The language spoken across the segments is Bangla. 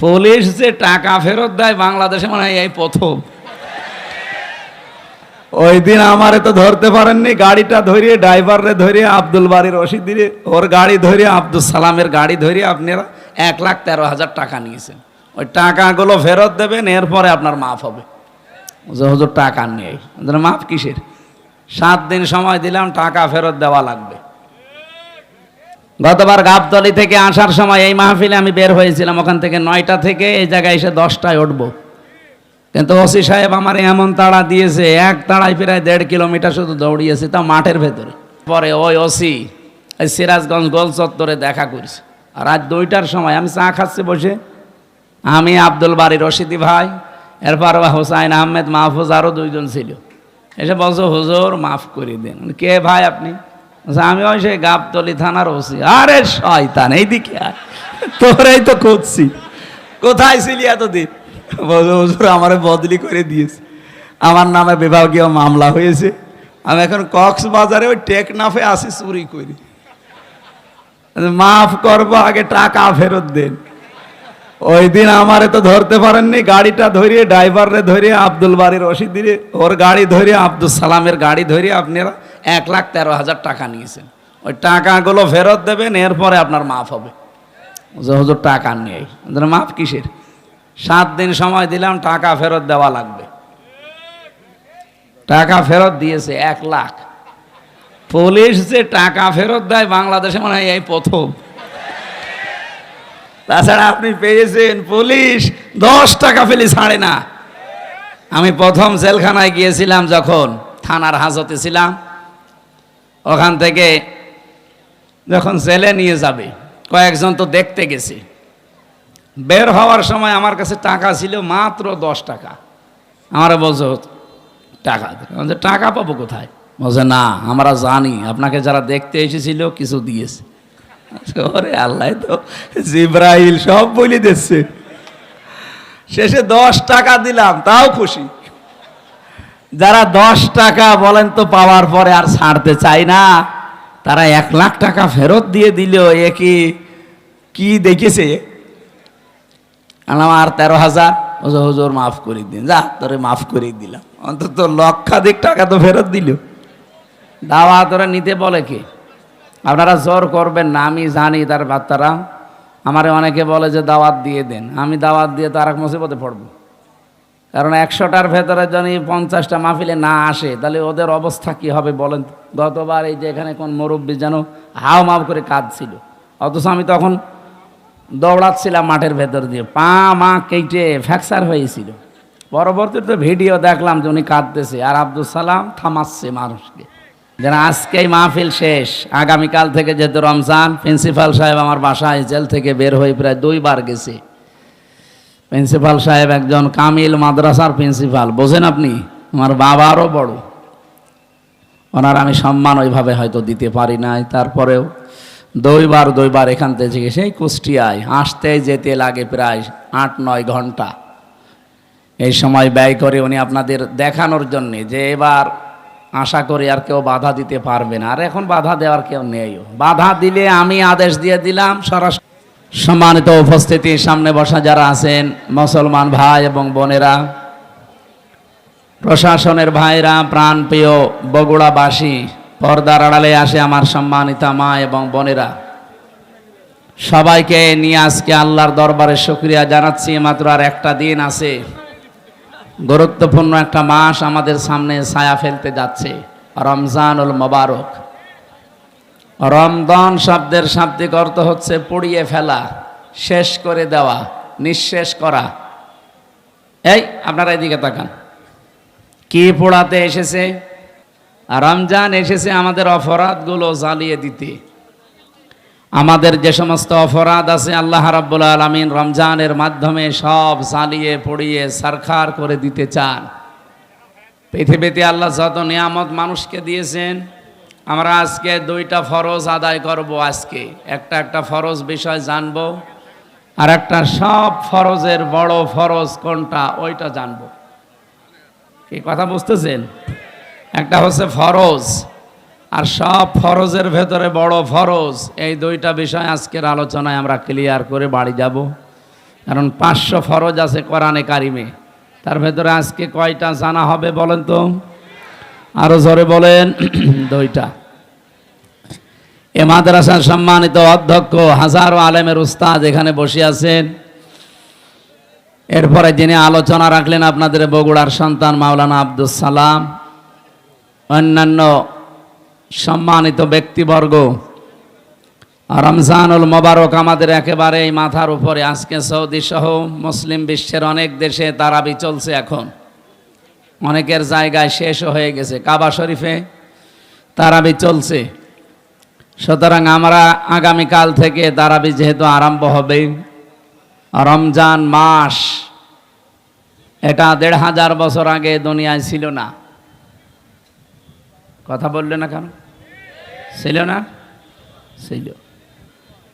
পুলিশ যে টাকা ফেরত দেয় বাংলাদেশে মনে হয় এই প্রথম। ওই দিন আমারে তো ধরতে পারেননি, গাড়িটা ধরিয়ে ড্রাইভারে ধরিয়ে আব্দুল বাড়ির রশিদ দিয়ে ওর গাড়ি ধরিয়ে আব্দুল সালামের গাড়ি ধরিয়ে আপনারা 1,13,000 টাকা নিয়েছেন। ওই টাকাগুলো ফেরত দেবেন, এরপরে আপনার মাফ হবে। হুজুর টাকা নেই, মাফ কিসের? 7 দিন সময় দিলাম, টাকা ফেরত দেওয়া লাগবে। গতবার গাবতলী থেকে আসার সময় এই মাহফিলে আমি বের হয়েছিলাম, ওখান থেকে 9টা থেকে এই জায়গায় এসে 10টায় উঠবো, কিন্তু ওসি সাহেব আমার এমন তাড়া দিয়েছে, এক তাড়ায় প্রায় 1.5 কিলোমিটার শুধু দৌড়িয়েছে, তা মাঠের ভেতরে। পরে ওই ওসি এই সিরাজগঞ্জ গোল চত্বরে দেখা করছে, আর রাত 2টার সময় আমি চা খাচ্ছি বসে, আমি আব্দুল বাড়ি রশিদি ভাই, এরপর হোসাইন আহমেদ মাহফুজ আরও 2 জন ছিল। এসে বলছো হুজুর মাফ করে দেন। কে ভাই আপনি? আমি ওই সেই গাবতলী থানার ওসি। আরে শয়তান, এইদিকে আয়, তোরাই তো খুঁজছি, কোথায় ছিলি এতদিন? হুজুর আমারে বদলি করে দিয়েছে, আমার নামে বিভাগীয় মামলা হয়েছে, আমি এখন কক্সবাজারে ওই টেকনাফে আসি চুরি করি, মাফ করবো, আগে টাকা ফেরত দেন। ওই দিন আমারে তো ধরতে পারেননি, গাড়িটা ধরিয়ে ড্রাইভারে ধরিয়ে আব্দুল বাড়ির রশিদ দিয়ে ওর গাড়ি ধরিয়ে আব্দুল সালামের গাড়ি ধরিয়ে আপনারা 1,13,000 টাকা নিয়েছেন। ওই টাকাগুলো ফেরত দেবেন, এরপরে আপনার মাফ হবে। হুজুর টাকা নেই, মাফ কিসের? 7 দিন সময় দিলাম, টাকা ফেরত দেওয়া লাগবে। টাকা ফেরত দিয়েছে 1 লাখ। পুলিশ যে টাকা ফেরত দেয় বাংলাদেশে মনে হয় এই প্রথম। তাছাড়া আপনি পেয়েছেন পুলিশ 10 টাকা ফেলে ছাড়ে না। আমি প্রথম জেলখানায় গিয়েছিলাম যখন থানার হাজতে ছিলাম, ওখান থেকে যখন জেলে নিয়ে যাবে কয়েকজন তো দেখতে গেছে, বের হওয়ার সময় আমার কাছে টাকা ছিল মাত্র 10 টাকা। আমারা বলছো টাকা, টাকা পাবো কোথায়? বলছে না আমরা জানি আপনাকে যারা দেখতে এসেছিল কিছু দিয়েছে। ওরে আল্লাহ, তো জিব্রাইল সব বলে দিচ্ছে। শেষে 10 টাকা দিলাম, তাও খুশি। যারা 10 টাকা বলেন তো পাওয়ার পরে আর ছাড়তে চাই না, তারা 1 লাখ টাকা ফেরত দিয়ে দিল। এ কি দেখেছে? আমার 13,000। হুজুর মাফ করে দিন। যা তোরে মাফ করে দিলাম, অন্তত লক্ষাধিক টাকা তো ফেরত দিল। দাওয়া তোরা নিতে বলে কে? আপনারা জোর করবেন না, আমি জানি তার বাচ্চারা। আমারে অনেকে বলে যে দাওয়াত দিয়ে দেন, আমি দাওয়াত দিয়ে তো আর এক মুসিবতে পড়ব। কারণ 100টার ভেতরে যদি 50টা মাহফিলে না আসে, তাহলে ওদের অবস্থা কি হবে বলেন? গতবার এই যে এখানে কোন মুরব্বী যেন হাও মাও করে কাঁদছিল, অথচ আমি তখন দৌড়াচ্ছিলাম মাঠের ভেতর দিয়ে, পা মা কেটে ফ্র্যাকচার হয়েছিল। পরবর্তীতে ভিডিও দেখলাম যে উনি কাঁদতেছে, আর আব্দুল সালাম থামাচ্ছে মানুষকে। যেন আজকেই মাহফিল শেষ, আগামীকাল থেকে যেহেতু রমজান, প্রিন্সিপাল সাহেব আমার বাসায় জেল থেকে বের হয়ে প্রায় 2 বার গেছে। প্রিন্সিপাল সাহেব একজন কামিল মাদ্রাসার প্রিন্সিপাল, বোঝেন আপনি, আমার বাবারও বড়। ওনার আমি সম্মান ওইভাবে হয়তো দিতে পারি নাই, তারপরেও 2 বার এখান থেকে সেই কুষ্টিয়ায় আসতে যেতে লাগে প্রায় 8-9 ঘন্টা। এই সময় ব্যয় করে উনি আপনাদের দেখানোর জন্যে যে এবার আশা করি আর কেউ বাধা দিতে পারবে না। আর এখন বাধা দেওয়ার কেউ নেই, বাধা দিলে আমি আদেশ দিয়ে দিলাম সরাসরি। সম্মানিত উপস্থিতি, সামনে বসা যারা আছেন মুসলমান ভাই এবং বোনেরা, প্রশাসনের ভাইরা, প্রাণপ্রিয় বগুড়াবাসী, পর্দার আড়ালে আসে আমার সম্মানিতা মা এবং বোনেরা, সবাইকে নিয়ে আজকে আল্লাহর দরবারে শুকরিয়া জানাচ্ছি। মাত্র আর একটা দিন আছে, গুরুত্বপূর্ণ একটা মাস আমাদের সামনে ছায়া ফেলতে যাচ্ছে, রমজানুল মোবারক। রমজান শব্দের শাব্দিক অর্থ হচ্ছে পুড়িয়ে ফেলা, শেষ করে দেওয়া, নিঃশেষ করা। এই আপনারা এদিকে তাকান, কি পোড়াতে এসেছে? রমজান এসেছে আমাদের অপরাধগুলো জ্বালিয়ে দিতে। আমাদের যে সমস্ত অপরাধ আছে আল্লাহ রাব্বুল আলামিন রমজানের মাধ্যমে সব জ্বালিয়ে পুড়িয়ে ছারখার করে দিতে চান। পৃথিবীতে আল্লাহ যত নিয়ামত মানুষকে দিয়েছেন, আমরা আজকে 2টা ফরজ আদায় করব। আজকে একটা ফরজ বিষয় জানবো, আর একটা সব ফরজের বড় ফরজ কোনটা ওইটা জানবো। কি কথা বুঝতেছেন? একটা হচ্ছে ফরজ, আর সব ফরজের ভেতরে বড় ফরজ। এই 2টা বিষয় আজকের আলোচনায় আমরা ক্লিয়ার করে বাড়ি যাব। কারণ 500 ফরজ আছে কোরআনে কারিমে, তার ভেতরে আজকে কয়টা জানা হবে বলেন তো? আরো জোরে বলেন। 2টা। এ মাদ্রাসার সম্মানিত অধ্যক্ষ, হাজারো আলেমের উস্তাদ এখানে বসে আছেন। এরপরে যিনি আলোচনা রাখলেন আপনাদের বগুড়ার সন্তান মাওলানা আব্দুস সালাম, অন্যান্য সম্মানিত ব্যক্তিবর্গ। রমজানুল মোবারক আমাদের একেবারে এই মাথার উপরে। আজকে সৌদি সহ মুসলিম বিশ্বের অনেক দেশে তারাবি চলছে, এখন অনেকের জায়গায় শেষও হয়ে গেছে। কাবা শরীফে তারাবি চলছে। সুতরাং আমরা আগামীকাল থেকে তারাবি যেহেতু আরম্ভ হবে, রমজান মাস এটা 1500 বছর আগে দুনিয়ায় ছিল না। কথা বললে না কেন? ছিল না? ছিল,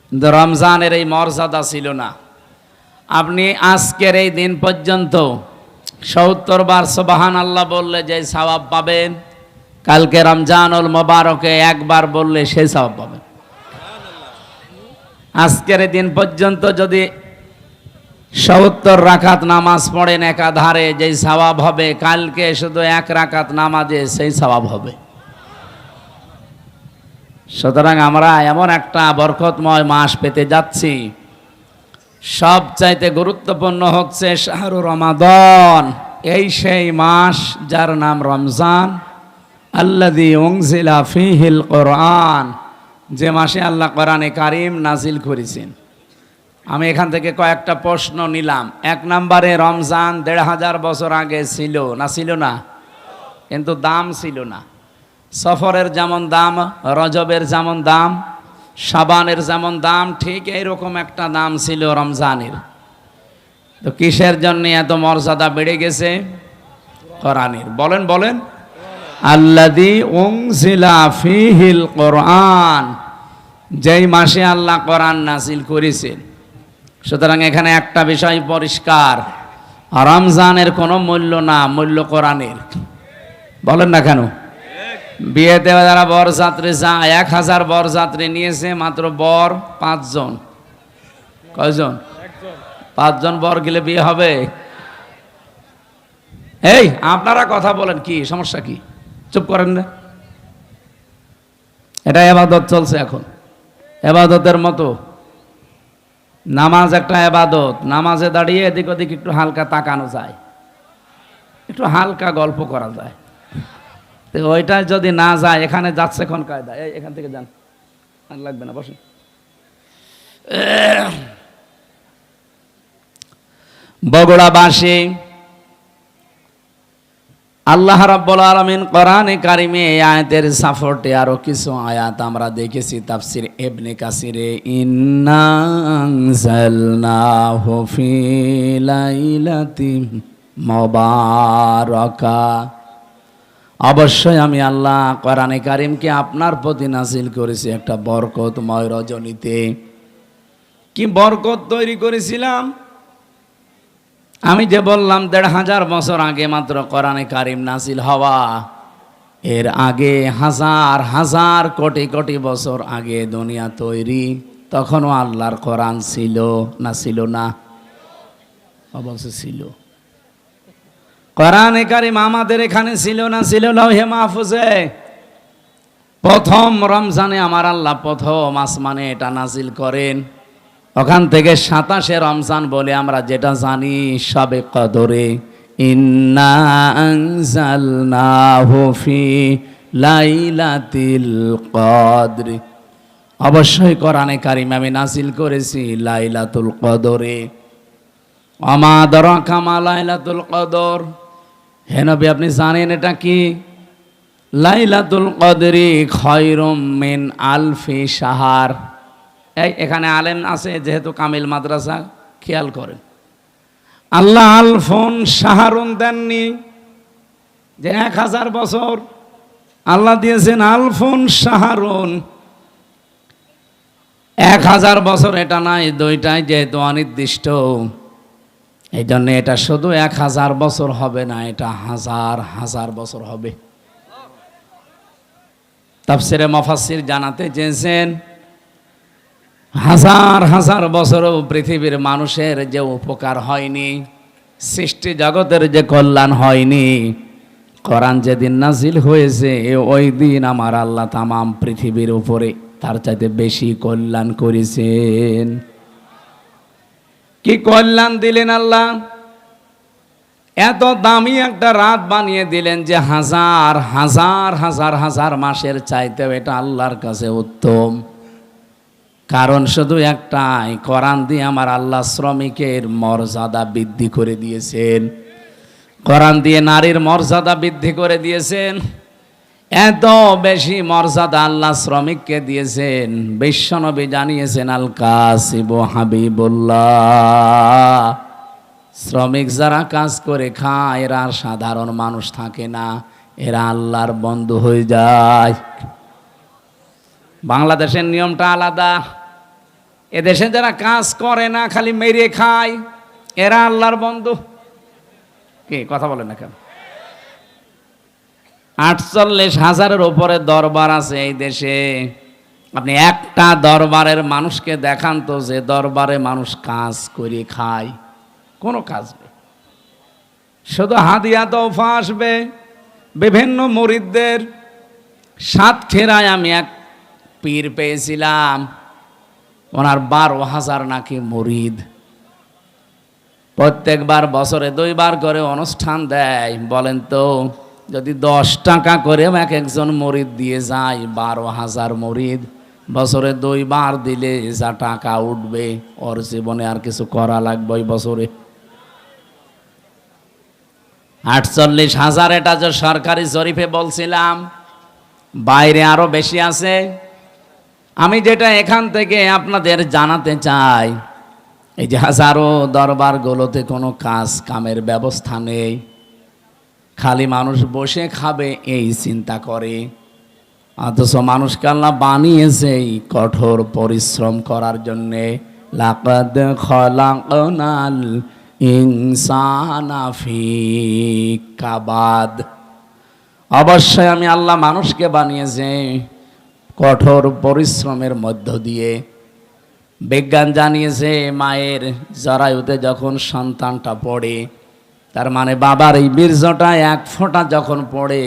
কিন্তু রমজানের এই মর্যাদা ছিল না। আপনি আজকের এই দিন পর্যন্ত 70 বার সুবহানাল্লাহ বললে যে সওয়াব পাবেন, কালকে রমজানুল মোবারকে একবার বললে সেই সওয়াব পাবেন। আজকের এই দিন পর্যন্ত যদি 70 রাকাত নামাজ পড়েন একাধারে, যেই সওয়াব হবে, কালকে শুধু 1 রাকাত নামাজে সেই সওয়াব হবে। সুতরাং আমরা এমন একটা বরকতময় মাস পেতে যাচ্ছি। সবচাইতে গুরুত্বপূর্ণ হচ্ছে শাহরু রমাদান, এই সেই মাস যার নাম রমজান। আল্লাযী উনজিলা ফীহিল কোরআন, যে মাসে আল্লাহ কোরআনে কারিম নাজিল করেছেন। আমি এখান থেকে কয়েকটা প্রশ্ন নিলাম। 1 নম্বরে, রমজান 1500 বছর আগে ছিল না? ছিল না? কিন্তু দাম ছিল না। সফরের যেমন দাম, রজবের যেমন দাম, শাবানের যেমন দাম, ঠিক এইরকম একটা দাম ছিল রমজানের। তো কিসের জন্য এত মর্যাদা বেড়ে গেছে? কোরআনের। বলেন বলেন। আল্লাযী উনজিলা ফীহিল কোরআন, যেই মাসে আল্লাহ কোরআন নাজিল করেছেন। সুতরাং এখানে একটা বিষয় পরিষ্কার, রমজানের কোনো মূল্য না, মূল্য কোরআনের। বলেন না কেন? বিয়েতে যারা বরযাত্রী যায়, 1000 বরযাত্রী নিয়েছে, মাত্র বর 5 জন। কয়জন? 5 জন বর গেলে বিয়ে হবে? এই আপনারা কথা বলেন, কি সমস্যা? কি চুপ করেন না? এটা ইবাদত চলছে এখন, ইবাদতের মতো। নামাজ একটা ইবাদত। নামাজে দাঁড়িয়ে এদিক ওদিক একটু হালকা তাকানো যায়, একটু হালকা গল্প করা যায়। তো ওইটা যদি না যায়, এখানে যাচ্ছে কোন কায়দা? এখান থেকে যান, আর লাগবে না, বসেন। বগুড়াবাসী, আল্লাহ রাব্বুল আলামিন কোরআনে কারিমে এই আয়াতের সাপোর্টে আরো কিছু আয়াত আমরা দেখেছি তাফসীর ইবনে কাসিরে। ইন্না আনজালনাহু ফি লাইলাতিন মুবারাকা, অবশ্যই আমি আল্লাহ কোরআনে কারিমকে আপনার প্রতি নাজিল করেছি একটা বরকতময় রজনীতে। কি বরকত তৈরি করেছিলাম? আমি যে বললাম 1500 বছর আগে মাত্র কোরআনে কারিম নাজিল হওয়া, এর আগে হাজার হাজার কোটি কোটি বছর আগে দুনিয়া তৈরি, তখনও আল্লাহর কোরআন ছিল না? ছিল না? অবশ্যই ছিল। কোরআনে কারিম আমাদের এখানে ছিল না? ছিল লৌহে মাহফুজে। প্রথম রমজানে আমার আল্লাহ প্রথম আসমানে এটা নাজিল করেন। ওখান থেকে 27শে রমজান বলে আমরা যেটা জানি, শবে কদরে। ইন্না আনজালনাহু ফি লাইলাতিল কদর, অবশ্যই কোরআনে কারিম আমি নাজিল করেছি লাইলাতুল কদরে। ওমা আদরাকা মা লাইলাতুল কদর, হে নবী আপনি জানেন এটা কি? লাইলাতুল কদরি খায়রুম মিন আলফি শাহর। এখানে আলেম আছে যেহেতু, কামিল মাদ্রাসা, খেয়াল করেন। আল্লাহ আলফুন শাহরুন দেননি যে 1000 বছর, আল্লাহ দিয়েছেন আলফুন শাহরুন। 1000 বছর এটা নাই, দুইটাই যেহেতু অনির্দিষ্ট, এই জন্য এটা শুধু 1000 বছর হবে না, এটা হাজার হাজার বছর হবে। তাফসিরে মুফাসসির জানাতে চেয়েছেন হাজার হাজার বছরও পৃথিবীর মানুষের যে উপকার হয়নি, সৃষ্টি জগতের যে কল্যাণ হয়নি, কোরআন যেদিন নাজিল হয়েছে ওই দিন আমার আল্লাহ তামাম পৃথিবীর উপরে তার চাইতে বেশি কল্যাণ করেছেন। কি কল্যাণ দিলেন আল্লাহ! এত দামি একটা রাত বানিয়ে দিলেন যে হাজার হাজার হাজার হাজার মাসের চাইতেও এটা আল্লাহর কাছে উত্তম। কারণ শুধু একটাই, কোরআন দিয়ে আমার আল্লাহ শ্রমিকের মর্যাদা বৃদ্ধি করে দিয়েছেন। কোরআন দিয়ে নারীর মর্যাদা বৃদ্ধি করে দিয়েছেন। এত বেশি মর্যাদা আল্লাহ শ্রমিককে দিয়েছেন, বিশ্বনবী জানিয়েছেন আল কাসিবু হাবিবুল্লাহ। শ্রমিক যারা কাজ করে খায় এরা আর সাধারণ মানুষ থাকে না, এরা আল্লাহর বন্ধু হয়ে যায়। বাংলাদেশের নিয়মটা আলাদা। এদেশে যারা কাজ করে না, খালি মেরে খায়, এরা আল্লাহর বন্ধু। কি কথা বলে না কেন? 48,000-এর উপরে দরবার আছে এই দেশে। আপনি একটা দরবারের মানুষকে দেখান তো যে দরবারে মানুষ কাজ করে খায়। কোনো কাজ নেই, শুধু হাদিয়া তোফা আসবে বিভিন্ন মুরিদদের। সাতক্ষীরায় আমি এক পীর পেয়েছিলাম, ওনার 12,000 নাকি মুরিদ। প্রত্যেকবার বছরে 2 বার করে অনুষ্ঠান দেয়। বলেন তো, যদি 10 টাকা করে এক একজন মুরিদ দিয়ে যায়, 12,000 মুরিদ বছরে 2 বার দিলে যা টাকা উঠবে, ওর জীবনে আর কিছু করা লাগবে ওই বছরে। 48,000 এটা যে সরকারি জরিপে বলছিলাম, বাইরে আরো বেশি আছে। আমি যেটা এখান থেকে আপনাদের জানাতে চাই, এই যে হাজারো দরবারগুলোতে কোনো কাজ কামের ব্যবস্থা নেই, খালি মানুষ বসে খাবে এই চিন্তা করে। অথচ মানুষকে আল্লাহ বানিয়েছে এই কঠোর পরিশ্রম করার জন্যে। লাকাদ খলাকনাল ইনসানা ফি কাবাদ। অবশ্যই আমি আল্লাহ মানুষকে বানিয়েছে কঠোর পরিশ্রমের মধ্য দিয়ে। বিজ্ঞান জানিয়েছে মায়ের জরায়ুতে যখন সন্তানটা পড়ে, তার মানে বাবার এই বীর্যটা 1 ফোঁটা যখন পড়ে,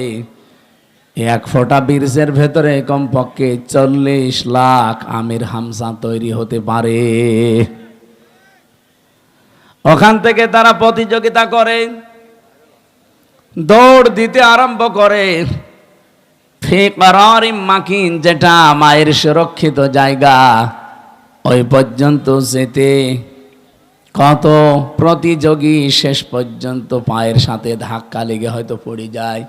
1 ফোঁটা বীর্যের ভেতরে কমপক্ষে 40 লাখ আমির হামজা তৈরি হতে পারে। ওখান থেকে তারা প্রতিযোগিতা করে, দৌড় দিতে আরম্ভ করে। ফি করারিম মাকিন, যেটা মায়ের সুরক্ষিত জায়গা, ওই পর্যন্ত যেতে কত প্রতিযোগী শেষ পর্যন্ত পায়ের সাথে ধাক্কা লেগে হয়তো পড়ে যায়,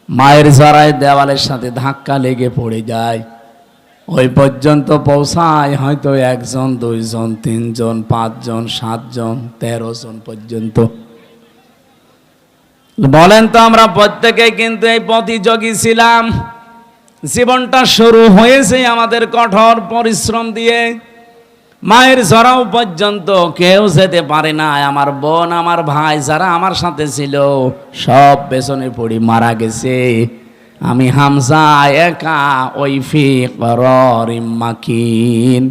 মায়ের জরায় দেওয়ালের সাথে ধাক্কা লেগে পড়ে যায়। ওই পর্যন্ত পৌঁছায় হয়তো 1 জন 2 জন 3 জন 5 জন 7 জন 13 জন পর্যন্ত। বলেন তো, আমরা প্রত্যেকেই কিন্তু এই প্রতিযোগী ছিলাম। জীবনটা শুরু হয়েছে আমাদের কঠোর পরিশ্রম দিয়ে। মায়ের জরাও পর্যন্ত কেউ যেতে পারে না। আমার বোন, আমার ভাই যারা আমার সাথে ছিল সব পেছনে পড়ে মারা গেছে। আমি হামজা একা ওই ফি করারিম মাকিন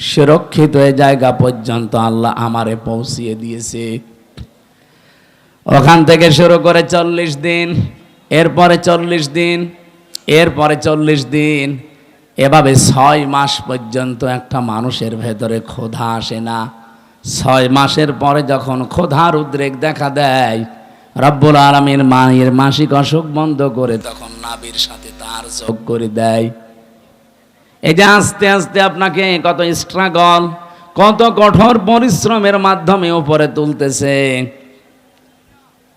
সুরক্ষিত জায়গা পর্যন্ত আল্লাহ আমারে পৌঁছিয়ে দিয়েছে। ওখান থেকে শুরু করে 40 দিন, এরপরে 40 দিন, এরপরে 40 দিন, এভাবে 6 মাস পর্যন্ত একটা মানুষের ভেতরে ক্ষুধা আসে না। 6 মাসের পরে যখন ক্ষুধার উদ্রেক দেখা দেয়, রব্বুল আলামিন মায়ের মাসিক অসুখ বন্ধ করে তখন নাবির সাথে তার যোগ করে দেয়। এই যে আস্তে আস্তে আপনাকে কত স্ট্রাগল, কত কঠোর পরিশ্রমের মাধ্যমে উপরে তুলতেছে।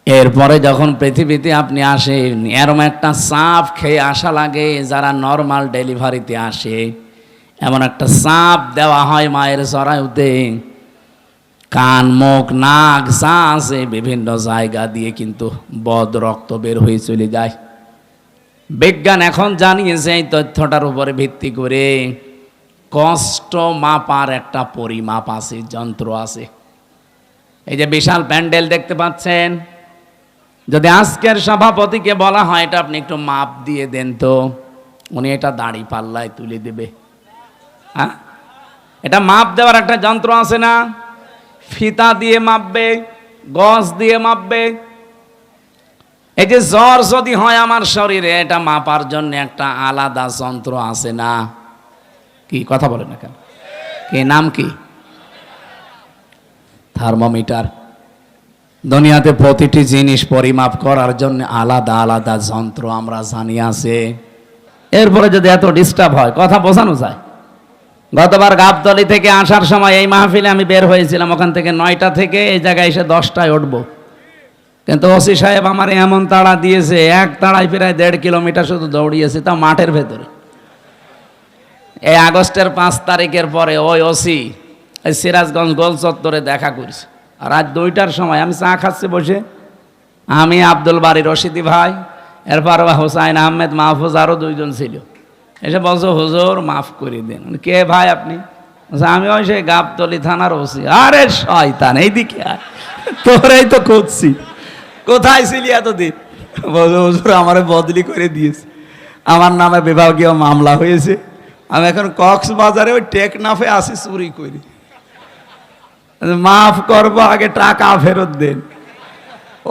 এরপরে যখন পৃথিবীতে আপনি আসেন, এরম একটা চাপ খেয়ে আসা লাগে। যারা নর্মাল ডেলিভারিতে আসে, এমন একটা চাপ দেওয়া হয় মায়ের জরায়ুতে। কান, মুখ, নাক যা আছে বিভিন্ন জায়গা দিয়ে কিন্তু বদ রক্ত বের হয়ে চলে যায়। বিজ্ঞান এখন জানিয়েছে এই তথ্যটার উপরে ভিত্তি করে কষ্ট মাপার একটা পরিমাপ আছে, যন্ত্র আছে। এই যে বিশাল প্যান্ডেল দেখতে পাচ্ছেন, যদি আজকের সভাপতিকে বলা হয় এটা আপনি একটু মাপ দিয়ে দেন তো, উনি এটা দাঁড়ি পাল্লায় তুলে দেবে। হ্যাঁ, এটা মাপ দেওয়ার একটা যন্ত্র আছে না, ফিতা দিয়ে মাপবে, গজ দিয়ে মাপবে। এই যে জ্বর যদি হয় আমার শরীরে, এটা মাপার জন্য একটা আলাদা যন্ত্র আছে না? কি কথা বলে না কেন? কি নাম কি? থার্মোমিটার। দুনিয়াতে প্রতিটি জিনিস পরিমাপ করার জন্য আলাদা আলাদা যন্ত্র আমরা জানি আছে। এরপরে যদি এত ডিস্টার্ব হয়, কথা বোঝানো যায়? গতবার গাবতলী থেকে আসার সময় এই মাহফিলে আমি বের হয়েছিলাম, ওখান থেকে 9টা থেকে এই জায়গায় এসে 10টায় উঠবো, কিন্তু ওসি সাহেব আমার এমন তাড়া দিয়েছে, এক তাড়ায় প্রায় 1.5 কিলোমিটার শুধু দৌড়িয়েছে, তা মাঠের ভেতরে। এই আগস্টের 5 তারিখের পরে ওই ওসি এই সিরাজগঞ্জ গোল চত্বরে দেখা করেছে। আর রাত 2টার সময় আমি চা খাচ্ছি বসে, আমি, আব্দুল বারী রশিদি ভাই, এরপর হোসাইন আহমেদ, মাহফুজ, আরও 2জন ছিল। এসে বলছো হুজুর মাফ করে দিন। কে ভাই আপনি? আমি ওই সেই গাবতলী থানার ওসি। আরে শয়তান, এইদিকে আয়, তোরাই তো খুঁজছি, কোথায় ছিলি এতদিন? বলছো হুজুর আমারে বদলি করে দিয়েছে, আমার নামে বিভাগীয় মামলা হয়েছে, আমি এখন কক্সবাজারে ওই টেকনাফে আসি চুরি করি, মাফ করবো, আগে টাকা ফেরত দেন।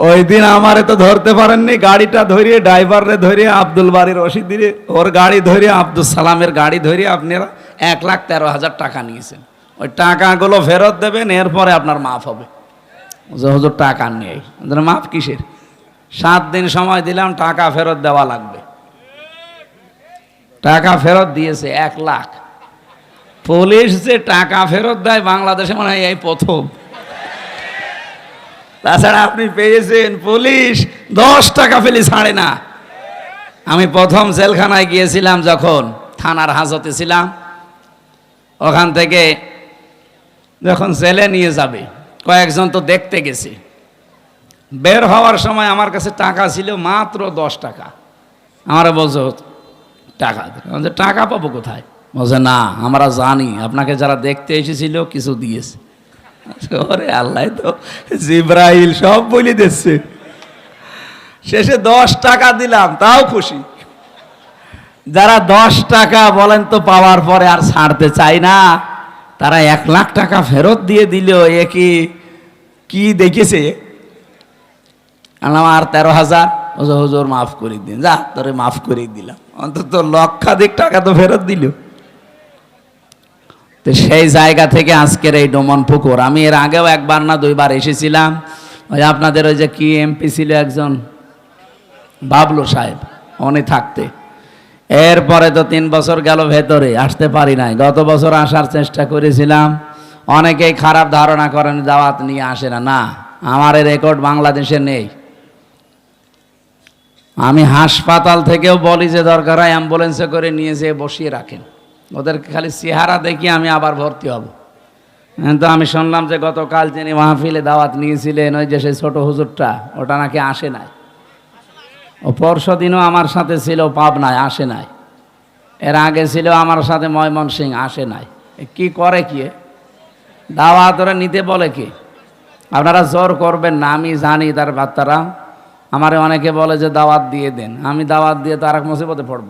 ওই দিন আমারে তো ধরতে পারেননি, গাড়িটা ধরিয়ে, ড্রাইভারে ধরিয়ে, আব্দুল বারী রশিদিরে ওর গাড়ি ধরিয়ে, আব্দুল সালামের গাড়ি ধরিয়ে আপনারা 1,13,000 টাকা নিয়েছেন। ওই টাকাগুলো ফেরত দেবেন, এরপরে আপনার মাফ হবে। হুজুর টাকা নেই, মাফ কিসের? 7 দিন সময় দিলাম, টাকা ফেরত দেওয়া লাগবে। টাকা ফেরত দিয়েছে 1 লাখ। পুলিশ যে টাকা ফেরত দেয় বাংলাদেশে মনে হয় এই প্রথম। তাছাড়া আপনি পেয়েছেন পুলিশ 10 টাকা ফেলে ছাড়ে না। আমি প্রথম জেলখানায় গিয়েছিলাম যখন থানার হাজতে ছিলাম, ওখান থেকে যখন জেলে নিয়ে যাবে কয়েকজন তো দেখতে গেছে, বের হওয়ার সময় আমার কাছে টাকা ছিল মাত্র 10 টাকা। আমারে বলছো টাকা, টাকা পাবো কোথায়? বলছে না আমরা জানি আপনাকে যারা দেখতে এসেছিল কিছু দিয়েছে। ওরে আল্লাহ, তো জিব্রাইল সব বলে দিচ্ছে। শেষে 10 টাকা দিলাম, তাও খুশি। যারা 10 টাকা বলেন তো পাওয়ার পরে আর ছাড়তে চাই না, তারা 1 লাখ টাকা ফেরত দিয়ে দিল। এ কি দেখেছে? আমার 13,000। হুজুর মাফ করে দিন, যা তোরে মাফ করে দিলাম, অন্তত লক্ষাধিক টাকা তো ফেরত দিল। তো সেই জায়গা থেকে আজকের এই ডোমন পুকুর। আমি এর আগেও 1বার না 2বার এসেছিলাম। ওই আপনাদের ওই যে কি এমপি ছিল একজন, বাবলু সাহেব, উনি থাকতে। এরপরে তো 3 বছর গেল ভেতরে, আসতে পারি নাই। গত বছর আসার চেষ্টা করেছিলাম। অনেকেই খারাপ ধারণা করেন দাওয়াত নিয়ে আসে না। না, আমার এই রেকর্ড বাংলাদেশে নেই। আমি হাসপাতাল থেকেও বলি যে দরকার হয় অ্যাম্বুলেন্সে করে নিয়ে যেয়ে বসিয়ে রাখেন, ওদেরকে খালি চেহারা দেখি আমি আবার ভর্তি হব। তো আমি শুনলাম যে গতকাল যিনি মাহফিলে দাওয়াত নিয়েছিলেন, ওই যে সেই ছোট হুজুরটা, ওটা নাকি আসে নাই। ও পরশু দিনও আমার সাথে ছিল পাবনায়, আসে নাই। এর আগে ছিল আমার সাথে ময়মনসিংহ, আসে নাই। কি করে কি দাওয়াত ওরা নিতে বলে কি? আপনারা জোর করবেন না, আমি জানি তার বাচ্চারা। আমারে অনেকে বলে যে দাওয়াত দিয়ে দেন, আমি দাওয়াত দিয়ে তার এক মুসিবতে পড়ব।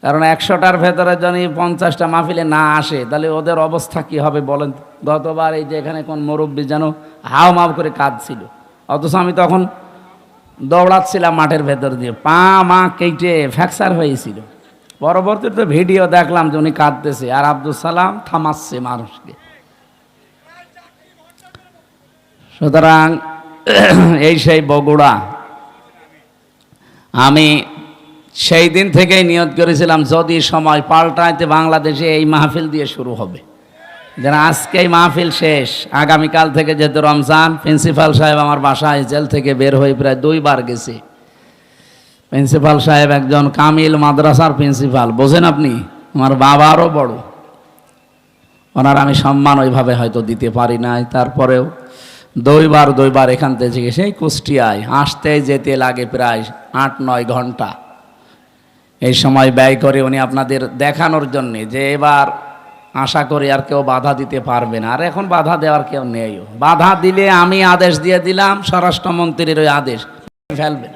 কারণ 100টার ভেতরে যদি 50টা মাহফিলে না আসে, তাহলে ওদের অবস্থা কি হবে বলেন? গতবার এই যে এখানে কোন মুরব্বী যেন হাও মাও করে কাঁদছিল, অথচ আমি তখন দৌড়াচ্ছিলাম মাঠের ভেতর দিয়ে, পা মা কেটে ফ্র্যাকচার হয়েছিল। পরবর্তীতে ভিডিও দেখলাম যে উনি কাঁদতেছে, আর আব্দুল সালাম থামাচ্ছে মানুষকে। সুতরাং এই সেই বগুড়া। আমি সেই দিন থেকেই নিয়ত করেছিলাম যদি সময় পাল্টাইতে বাংলাদেশে এই মাহফিল দিয়ে শুরু হবে। যেন আজকে এই মাহফিল শেষ, আগামীকাল থেকে যেহেতু রমজান, প্রিন্সিপাল সাহেব আমার বাসায় জেল থেকে বের হয়ে প্রায় 2বার গেছে। প্রিন্সিপাল সাহেব একজন কামিল মাদ্রাসার প্রিন্সিপাল, বোঝেন আপনি, আমার বাবারও বড়। ওনার আমি সম্মান ওইভাবে হয়তো দিতে পারি নাই, তারপরেও 2বার এখান থেকে সেই কুষ্টিয়ায় আসতে যেতে লাগে প্রায় 8-9 ঘন্টা। এই সময় ব্যয় করে উনি আপনাদের দেখানোর জন্যে যে এবার আশা করি আর কেউ বাধা দিতে পারবে না। আর এখন বাধা দেওয়ার কেউ নেই। বাধা দিলে আমি আদেশ দিয়ে দিলাম, স্বরাষ্ট্রমন্ত্রীর ওই আদেশ ফেলবেন,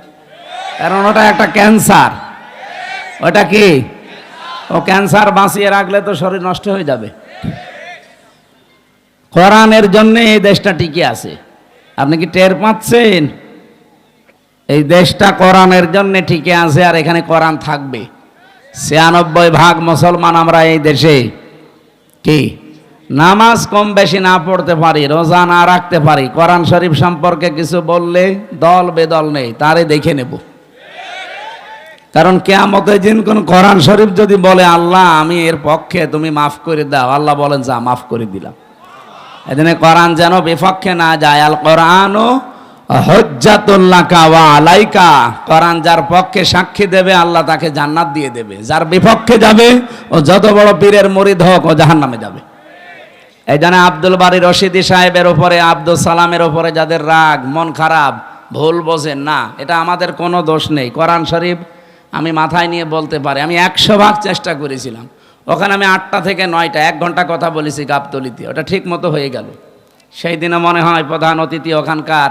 কারণ ওটা একটা ক্যান্সার। ওটা কি? ও ক্যান্সার বাঁচিয়ে রাখলে তো শরীর নষ্ট হয়ে যাবে। কোরআনের জন্য এই দেশটা টিকে আছে। আপনি কি টের পাচ্ছেন? এই দেশটা কোরআনের জন্য টিকে আছে, আর এখানে কোরআন থাকবে। ৯৬% মুসলমান আমরা এই দেশে। কি নামাজ কম বেশি না পড়তে পারি, রোজা না রাখতে পারি, কোরআন শরীফ সম্পর্কে কিছু বললে দল বেদল নেই, তারে দেখে নেব। কারণ কিয়ামতের দিন কোন কোরআন শরীফ যদি বলে আল্লাহ আমি এর পক্ষে, তুমি মাফ করে দাও, আল্লাহ বলেন যা মাফ করে দিলাম। এদিনে কোরআন যেন বিপক্ষে না যায়। আল কোরআনও হুজ্জাতুল লাকা ওয়া আলাইকা। কোরআন যার পক্ষে সাক্ষী দেবে আল্লাহ তাকে জান্নাত দিয়ে দেবে, যার বিপক্ষে যাবে ও যত বড় পীরের মুরিদ হোক ও জাহান্নামে যাবে। এই জন্য আব্দুল বারী রশিদি সাহেবের উপরে, আব্দুল সালামের উপরে যাদের রাগ, মন খারাপ, ভুল বোঝেন না, এটা আমাদের কোনো দোষ নেই। কোরআন শরীফ আমি মাথায় নিয়ে বলতে পারি, আমি ১০০% চেষ্টা করেছিলাম। ওখানে আমি ৮টা থেকে ৯টা ১ ঘন্টা কথা বলেছি গাবতলিতে, ওটা ঠিক মতো হয়ে গেল। সেই দিনে মনে হয় প্রধান অতিথি ওখানকার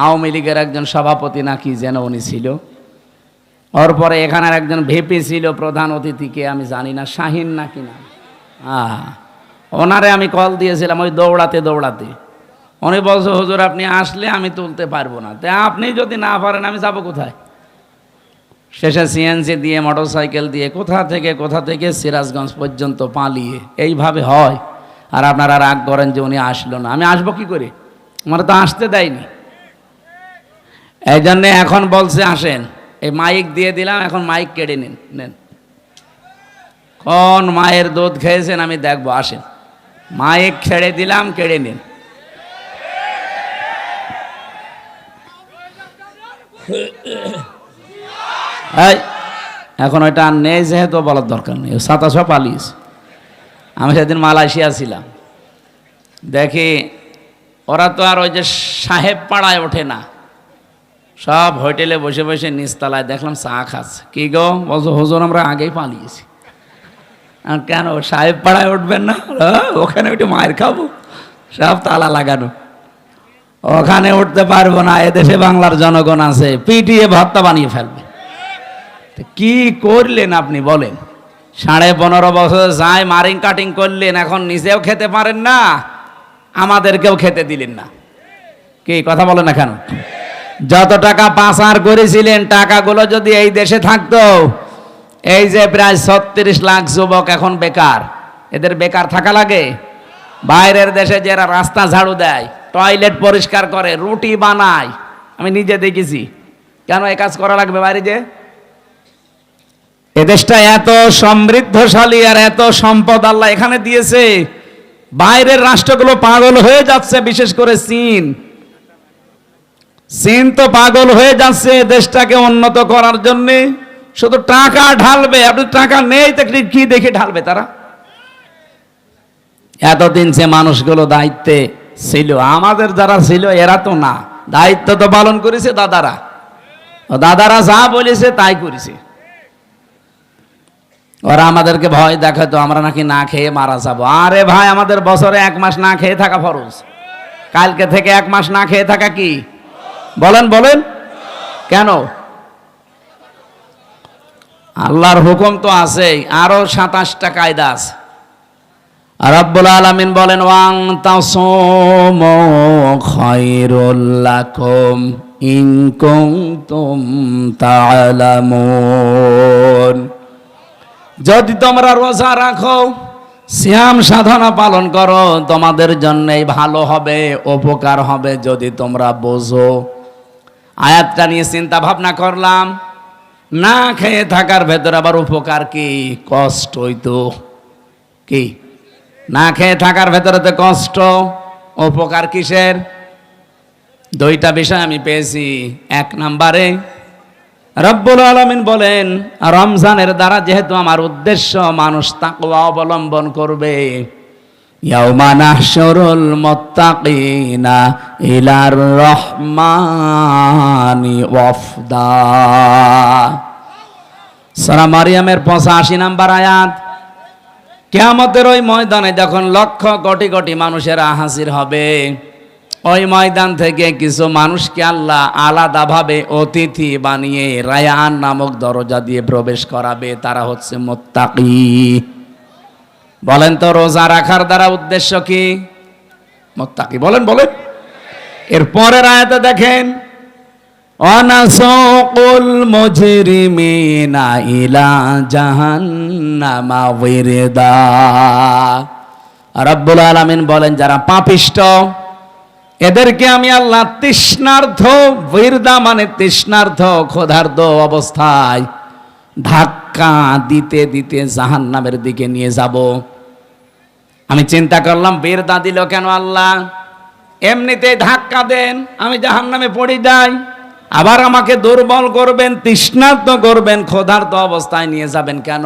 আওয়ামী লীগের একজন সভাপতি না কি যেন উনি ছিল। ওর পরে এখানের একজন ভিপি ছিল প্রধান অতিথিকে আমি জানি না, শাহিন না কি না, ওনারে আমি কল দিয়েছিলাম ওই দৌড়াতে দৌড়াতে। উনি বলছে হুজুর আপনি আসলে আমি তুলতে পারবো না, তা আপনি যদি না পারেন আমি যাবো কোথায়? শেষে সিএনজি দিয়ে, মোটর সাইকেল দিয়ে কোথা থেকে সিরাজগঞ্জ পর্যন্ত পালিয়ে। এইভাবে হয়। আর আপনারা রাগ করেন যে উনি আসলো না, আমি আসবো কি করে? আমার তো আসতে দেয়নি। এই জন্যে এখন বলছে আসেন, এই মাইক দিয়ে দিলাম, এখন মাইক কেড়ে নেন। কোন মায়ের দুধ খেয়েছেন আমি দেখবো, আসেন। মাইক ছেড়ে দিলাম, কেড়ে নিন। এখন ওইটা আর নেই যেহেতু বলার দরকার নেই, ২৭ পালিশ। আমি সেদিন মালয়েশিয়া ছিলাম, দেখি ওরা তো আর ওই যে সাহেব পাড়ায় ওঠে না, সব হোটেলে বসে বসে নিচতলায় দেখলাম চা খাচ্ছে। কি গো? বলছো হুজুর আমরা আগেই পালিয়েছি। আর কেন সাহেব পাড়ায় উঠবেন না? ওখানে উঠে মায়ের খাবো, সব তালা লাগানো, ওখানে উঠতে পারবো না। এদেশে বাংলার জনগণ আছে, পিটিয়ে ভর্তা বানিয়ে ফেলবে। কি করলেন আপনি বলেন? 15.5 বছর যায় মারিং কাটিং করলেন, এখন নিজেও খেতে পারেন না, আমাদেরকেও খেতে দিলেন না। কি কথা বলেন না কেন? যত টাকা পাচার করেছিলেন, টাকাগুলো যদি এই দেশে থাকতো, এই যে প্রায় 36 লাখ যুবক এখন বেকার, এদের বেকার থাকা লাগে? বাইরের দেশে যারা রাস্তা ঝাড়ু দেয়, টয়লেট পরিষ্কার করে, রুটি বানায়, আমি নিজে দেখেছি। কেন এই কাজ করা লাগবে বাইরে? যে এদেশটা এত সমৃদ্ধশালী আর এত সম্পদ আল্লাহ এখানে দিয়েছে, বাইরের রাষ্ট্রগুলো পাগল হয়ে যাচ্ছে, বিশেষ করে চীন তো পাগল হয়ে যাচ্ছে দেশটাকে উন্নত করার জন্য, শুধু টাকা ঢালবে। আপনি টাকা নেই তো কি দেখে ঢালবে তারা? এতদিন যে মানুষগুলো দায়িত্বে ছিল, আমাদের যারা ছিল এরা তো না, দায়িত্ব তো পালন করেছে দাদারা যা বলেছে তাই করেছে। ওরা আমাদেরকে ভয় দেখাতো আমরা নাকি না খেয়ে মারা যাবো। আরে ভাই, আমাদের বছরে 1 মাস না খেয়ে থাকা ফরজ। কালকে থেকে 1 মাস না খেয়ে থাকা কি? বলেন কেন? আল্লাহর হুকুম তো আছেই, আরো 27টা কায়দা আছে। রব্বুল আলামিন বলেন ওয়াং তাসুমু খায়রুল লাকুম ইন কুনতুম তা'লামুন। যদি তোমরা রোজা রাখো, সিয়াম সাধনা পালন করো, তোমাদের জন্যই ভালো হবে, উপকার হবে যদি তোমরা বোঝো। আয়াতটা নিয়ে চিন্তা ভাবনা করলাম, না খেয়ে থাকার ভেতরে আবার উপকার কি? কষ্ট হইতো। কি না খেয়ে থাকার ভেতরে তো কষ্ট, উপকার কিসের? 2টা বিষয় আমি পেয়েছি। 1 নম্বরে রব্বুল আলামিন বলেন রমজানের দ্বারা যেহেতু আমার উদ্দেশ্য মানুষ তাকওয়া অবলম্বন করবে, ইয়াউমা নাহশুরুল মুত্তাকিনা ইলার রহমানি ওয়াফদা। সূরা মারইয়ামের 85 নম্বর আয়াত। কিয়ামতের ওই ময়দানে যখন লক্ষ কোটি কোটি মানুষেরা হাজির হবে, ওই ময়দান থেকে কিছু মানুষকে আল্লাহ আলাদাভাবে অতিথি বানিয়ে রায়ান নামক দরজা দিয়ে প্রবেশ করাবে। তারা হচ্ছে মুত্তাকি। বলেন তো রোজা রাখার দ্বারা উদ্দেশ্য কি? মুত্তাকি বলেন বলেন। এর পরের আয়াতে দেখেন, ওয়ানাসুকুল মুজরিমিনা ইলা জাহান্নামা ওয়িরদা। রব্বুল আলামিন বলেন যারা পাপিষ্ঠ এদেরকে আমি আল্লাহ তৃষ্ণার্থ, ওয়িরদা মানে তৃষ্ণার্থ ক্ষুধার্ত অবস্থায় ধাক্কা দিতে দিতে জাহান্নামের দিকে নিয়ে যাব। আমি চিন্তা করলাম ওয়িরদা দিল কেন আল্লাহ? এমনিতেই ধাক্কা দেন, আমি জাহান্নামে পড়ে যাই, আবার আমাকে দুর্বল করবেন, তৃষ্ণার্ত করবেন, ক্ষুধার্ত অবস্থায় নিয়ে যাবেন কেন?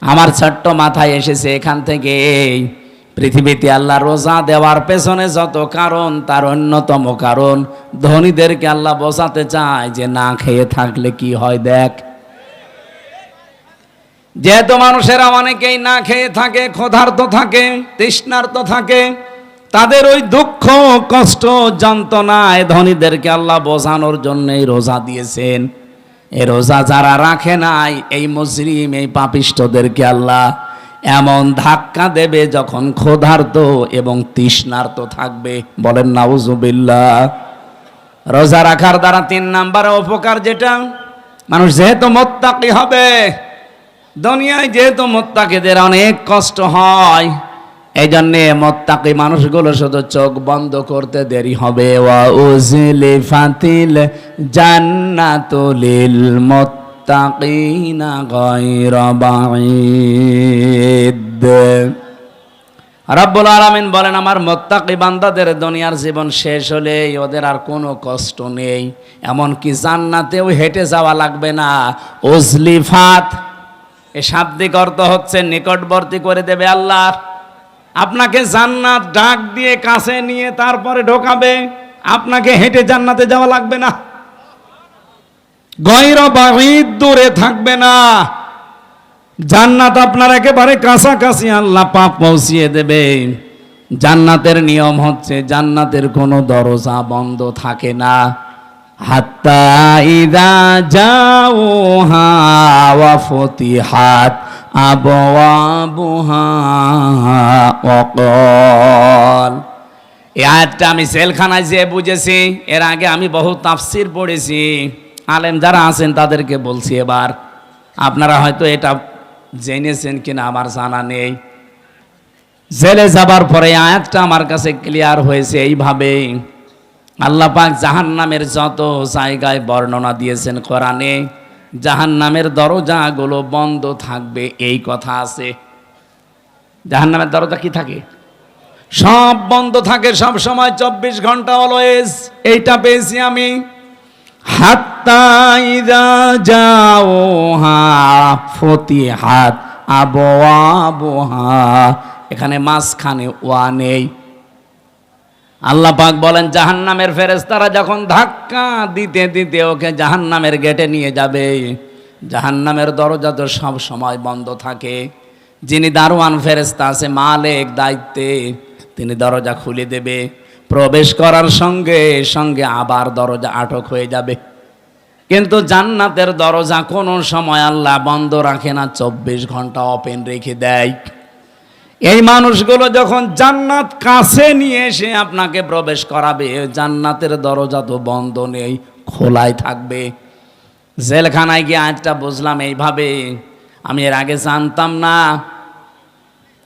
আমার ছোট্ট মাথায় এসেছে এখান থেকে পৃথিবীতে আল্লাহ রোজা দেওয়ার পেছনে যত কারণ তার অন্যতম কারণ ধনীদেরকে আল্লাহ বোঝাতে চায় যে না খেয়ে থাকলে কি হয় দেখ। যেহেতু মানুষেরা অনেকেই না খেয়ে থাকে, ক্ষুধার্ত থাকে, তৃষ্ণার্ত থাকে, তাদের ওই দুঃখ কষ্ট যন্ত্রণায় ধনীদেরকে আল্লাহ বোঝানোর জন্যই রোজা দিয়েছেন। এই রোজা যারা রাখে নাই, এই মুজরিম, এই পাপিষ্ঠদেরকে আল্লাহ এমন ধাক্কা দেবে যখন ক্ষুধার্ত এবং তৃষ্ণার্ত থাকবে। বলেন নাউজুবিল্লাহ। রোজা রাখার দ্বারা 3 নাম্বার উপকার যেটা, মানুষ যেহেতু মুত্তাকি হবে, দুনিয়ায় যেহেতু মুত্তাকিদের অনেক কষ্ট হয়, এই জন্যে মুত্তাকি মানুষগুলো শুধু চোখ বন্ধ করতে দেরি হবে। ওয়া উজলিফাতিল জান্নাতু লিল মুত্তাকিনা গায়রা বাঈদ। রব্বুল আলামিন বলেন আমার মুত্তাকি বান্দাদের দুনিয়ার জীবন শেষ হলে ওদের আর কোনো কষ্ট নেই, এমনকি জান্নাতেও হেঁটে যাওয়া লাগবে না। উজলিফাত এ শাব্দিক অর্থ হচ্ছে নিকটবর্তী করে দেবে আল্লাহ। আপনাকে জান্নাত ডাক দিয়ে কাছে নিয়ে তারপরে ঢোকাবে, আপনাকে হেঁটে জান্নাতে যাওয়া লাগবে না। গায়রা বাঈদ, দূরে থাকবে না, জান্নাত আপনার একেবারে কাছাকাছি আল্লাহ পাক পৌঁছিয়ে দেবে। জান্নাতের নিয়ম হচ্ছে জান্নাতের কোনো দরজা বন্ধ থাকে না। হাত্তা ইযা জাউহা ওয়া ফুতিহাত আবওয়াবুহা ওয়াকাল। এই আয়াতটা আমি জেলখানায় যেয়ে বুঝেছি। এর আগে আমি বহু তাফসির পড়েছি, আলেম যারা আছেন তাদেরকে বলছি। এবার আপনারা হয়তো এটা জেনেছেন কিনা আমার জানা নেই। জেলে যাবার পরে আয়াতটা আমার কাছে ক্লিয়ার হয়েছে এইভাবে, আল্লাহ পাক জাহান্নামের যত জায়গায় বর্ণনা দিয়েছেন কোরআনে, জাহান্নামের দরজাগুলো বন্ধ থাকবে এই কথা আছে। জাহান্নামের দরজা কি থাকে? সব বন্ধ থাকে সব সময়, 24 ঘন্টা অলওয়েজ। এইটা পেয়েছি আমি। হাত্তা ইযা জাউহা ফুতিহাত আবওয়াবুহা, এখানে মাঝখানে ওয়া নেই। আল্লাহ পাক বলেন জাহান্নামের ফেরেশতারা যখন ধাক্কা দিতে দিতে ওকে জাহান্নামের গেটে নিয়ে যাবে, জাহান্নামের দরজা তো সব সময় বন্ধ থাকে। যিনি দারোয়ান ফেরেশতা আছে, মালিক দায়িত্বে, তিনি দরজা খুলে দেবে। প্রবেশ করার সঙ্গে সঙ্গে আবার দরজা আটক হয়ে যাবে। কিন্তু জান্নাতের দরজা কোনো সময় আল্লাহ বন্ধ রাখে না, 24 ঘন্টা ওপেন রেখে দেয়। এই মানুষগুলো যখন জান্নাত কাছে নিয়ে এসে আপনাকে প্রবেশ করাবে, জান্নাতের দরজা তো বন্ধ নেই, খোলাই থাকবে। জেলখানায় গিয়ে আজটা বুঝলাম এইভাবে। আমি এর আগে জানতাম না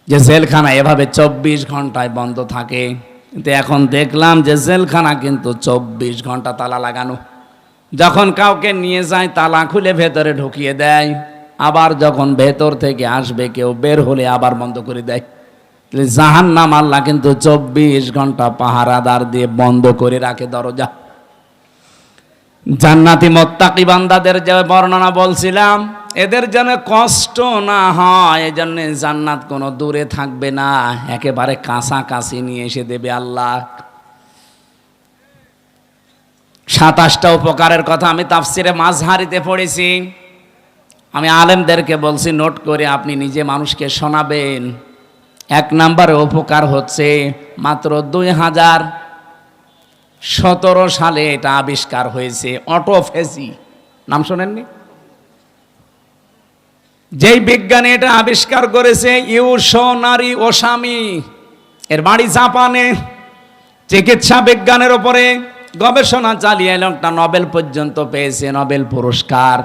যে জেলখানা এভাবে 24 ঘন্টায় বন্ধ থাকে, কিন্তু এখন দেখলাম যে জেলখানা কিন্তু 24 ঘন্টা তালা লাগানো। যখন কাউকে নিয়ে যায় তালা খুলে ভেতরে ঢুকিয়ে দেয়, আবার যখন ভেতর থেকে আসবে কেউ বের হলে আবার বন্ধ করে দেয়। জাহান্নাম আল্লাহ কিন্তু 24 ঘন্টা পাহারাদার দিয়ে বন্ধ করে রাখে দরজা। জান্নাতি মুত্তাকি বান্দাদের যে বর্ণনা বলছিলাম, এদের যেন কষ্ট না হয় এজন্য জান্নাত কোনো দূরে থাকবে না, একেবারে কাছাকাছি নিয়ে এসে দেবে আল্লাহ। 27টা উপকারের কথা আমি তাফসিরে মাযহারিতে পড়েছি। আমি আলেমদেরকে বলছি নোট করে আপনি নিজে মানুষকে শোনাবেন। 1 নম্বরে উপকার হচ্ছে মাত্র 2017 সালে এটা আবিষ্কার হয়েছে, অটোফেজি। নাম শোনেননি? যেই বিজ্ঞানী এটা আবিষ্কার করেছে ইউশনারি ওসামি, এর বাড়ি জাপানে, চিকিৎসা বিজ্ঞানের ওপরে গবেষণা চালিয়ে লোকটা নোবেল পর্যন্ত পেয়েছে, নোবেল পুরস্কার।